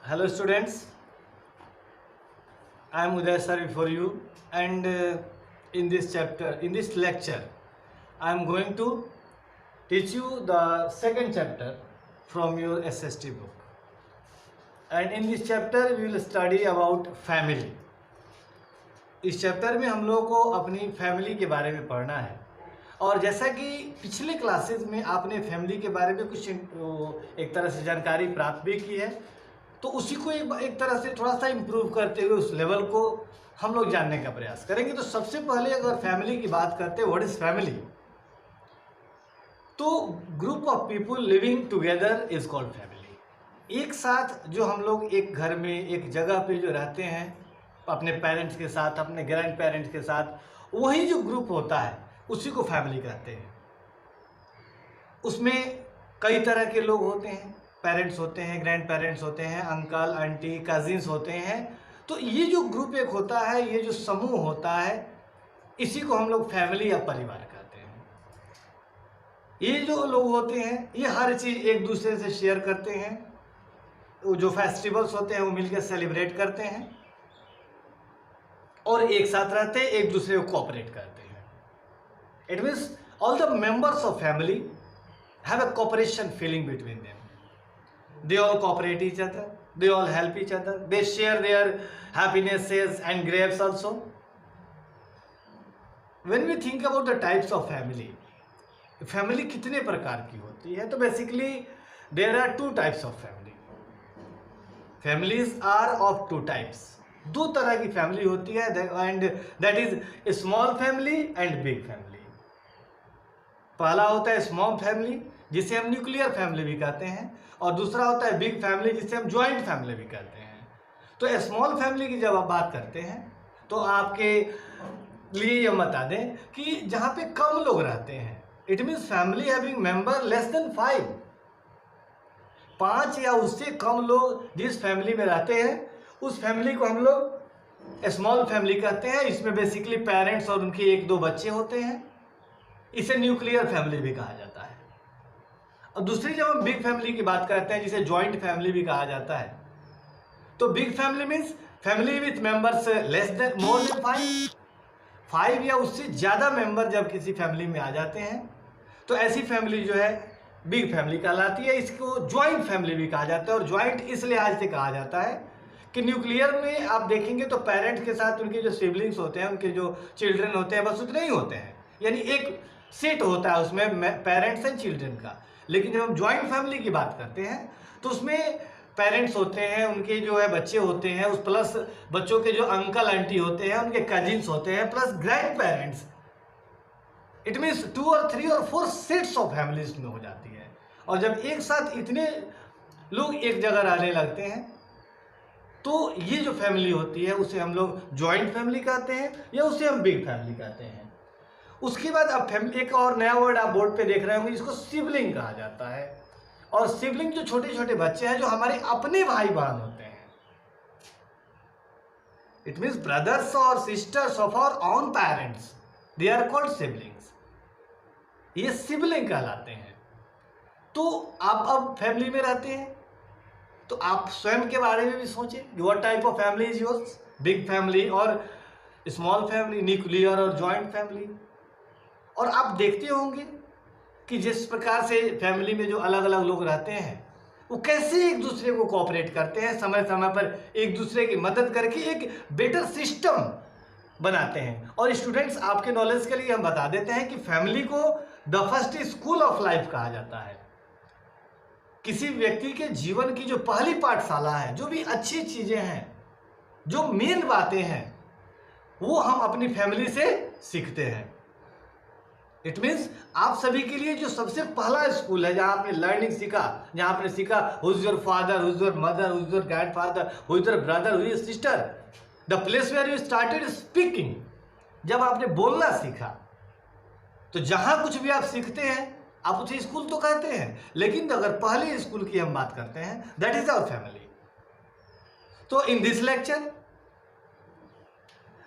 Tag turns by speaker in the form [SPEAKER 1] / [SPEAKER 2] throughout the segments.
[SPEAKER 1] Hello students, I am Uday sir before you, and in this lecture, I am going to teach you the second chapter from your SST book. And in this chapter we will study about family. इस chapter में हम लोगों को अपनी family के बारे में पढ़ना है। और जैसा कि पिछले क्लासेस में आपने फैमिली के बारे में कुछ एक तरह से जानकारी प्राप्त भी की है, तो उसी को एक तरह से थोड़ा सा इम्प्रूव करते हुए उस लेवल को हम लोग जानने का प्रयास करेंगे। तो सबसे पहले अगर फैमिली की बात करते हैं, व्हाट इज फैमिली? तो group of people living together is called family. एक साथ जो हम लोग एक घर में एक जगह पे जो रहते हैं अपने पेरेंट्स के साथ, अपने ग्रैंड पेरेंट्स के साथ, वही जो ग्रुप होता है उसी को फैमिली कहते हैं। उसमें कई तरह के लोग होते हैं, पेरेंट्स होते हैं, ग्रैंड पेरेंट्स होते हैं, अंकल आंटी कजिन्स होते हैं। तो ये जो ग्रुप एक होता है, ये जो समूह होता है, इसी को हम लोग फैमिली या परिवार कहते हैं। ये जो लोग होते हैं ये हर चीज़ एक दूसरे से शेयर करते हैं। वो जो फेस्टिवल्स होते हैं वो मिलकर सेलिब्रेट करते हैं और एक साथ रहते हैं, एक दूसरे को कोऑपरेट करते हैं। It means all the members of family have a cooperation feeling between them. They all cooperate each other, they all help each other, they share their happinesses and grieves also. When we think about the types of family, family कितने प्रकार की होती है, तो basically there are two types of family. Families are of two types. दो तरह की family होती है, and that is a small family and big family. पहला होता है स्मॉल फैमिली जिसे हम न्यूक्लियर फैमिली भी कहते हैं, और दूसरा होता है बिग फैमिली जिसे हम जॉइंट फैमिली भी कहते हैं। तो स्मॉल फैमिली की जब आप बात करते हैं तो आपके लिए यह बता दें कि जहाँ पे कम लोग रहते हैं, it means family having member less than 5, 5 या उससे कम लोग जिस फैमिली में रहते हैं उस फैमिली को हम लोग स्मॉल फैमिली कहते हैं। इसमें बेसिकली पेरेंट्स और उनके 1-2 बच्चे होते हैं। इसे न्यूक्लियर फैमिली भी कहा जाता है। और दूसरी जब हम बिग फैमिली की बात करते हैं जिसे जॉइंट फैमिली भी कहा जाता है, तो big family means family with members less than more than 5 या उससे ज़्यादा मेंबर जब किसी फैमिली में आ जाते हैं तो ऐसी फैमिली जो है बिग फैमिली कहलाती है। इसको जॉइंट फैमिली भी कहा जाता है। और जॉइंट इस लिहाज से कहा जाता है कि न्यूक्लियर में आप देखेंगे तो पेरेंट्स के साथ उनके जो सिबलिंग्स होते हैं, उनके जो चिल्ड्रन होते हैं, बस उतने ही होते हैं, यानी एक सेट होता है उसमें पेरेंट्स एंड चिल्ड्रन का। लेकिन जब हम जॉइंट फैमिली की बात करते हैं तो उसमें पेरेंट्स होते हैं, उनके जो है बच्चे होते हैं, उस प्लस बच्चों के जो अंकल आंटी होते हैं, उनके कजिन्स होते हैं, plus grand parents. It means 2 और 3 और 4 सेट्स ऑफ फैमिलीज में हो जाती है। और जब एक साथ इतने लोग एक जगह रहने लगते हैं तो ये जो फैमिली होती है उसे हम लोग जॉइंट फैमिली कहते हैं या उसे हम बिग फैमिली कहते हैं। उसके बाद अब फैमिली, एक और नया वर्ड आप बोर्ड पे देख रहे होंगे, इसको सिबलिंग कहा जाता है। और सिबलिंग जो छोटे छोटे बच्चे हैं जो हमारे अपने भाई बहन होते हैं, इट मीन्स ब्रदर्स और sisters of our own parents, they are called siblings. ये सिबलिंग कहलाते हैं। तो आप अब फैमिली में रहते हैं तो आप स्वयं के बारे में भी सोचें, what type of family is yours, big family और स्मॉल फैमिली, न्यूक्लियर और जॉइंट फैमिली। और आप देखते होंगे कि जिस प्रकार से फैमिली में जो अलग अलग लोग रहते हैं वो कैसे एक दूसरे को कोऑपरेट करते हैं, समय समय पर एक दूसरे की मदद करके एक बेटर सिस्टम बनाते हैं। और स्टूडेंट्स, आपके नॉलेज के लिए हम बता देते हैं कि फैमिली को the first school of life कहा जाता है। किसी व्यक्ति के जीवन की जो पहली पाठशाला है, जो भी अच्छी चीज़ें हैं, जो मेन बातें हैं, वो हम अपनी फैमिली से सीखते हैं। इट मीन्स आप सभी के लिए जो सबसे पहला स्कूल है जहाँ आपने लर्निंग सीखा, जहाँ आपने सीखा who is your father, who is your mother, who is your grandfather, who is your brother, who is your sister, the place where you started speaking, जब आपने बोलना सीखा। तो जहाँ कुछ भी आप सीखते हैं आप उसे स्कूल तो कहते हैं, लेकिन अगर पहले स्कूल की हम बात करते हैं, दैट इज आवर फैमिली। तो in this lecture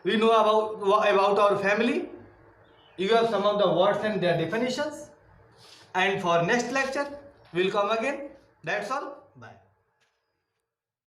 [SPEAKER 1] we know about our family. You have some of the words and their definitions, and for next lecture we will come again. That's all. Bye.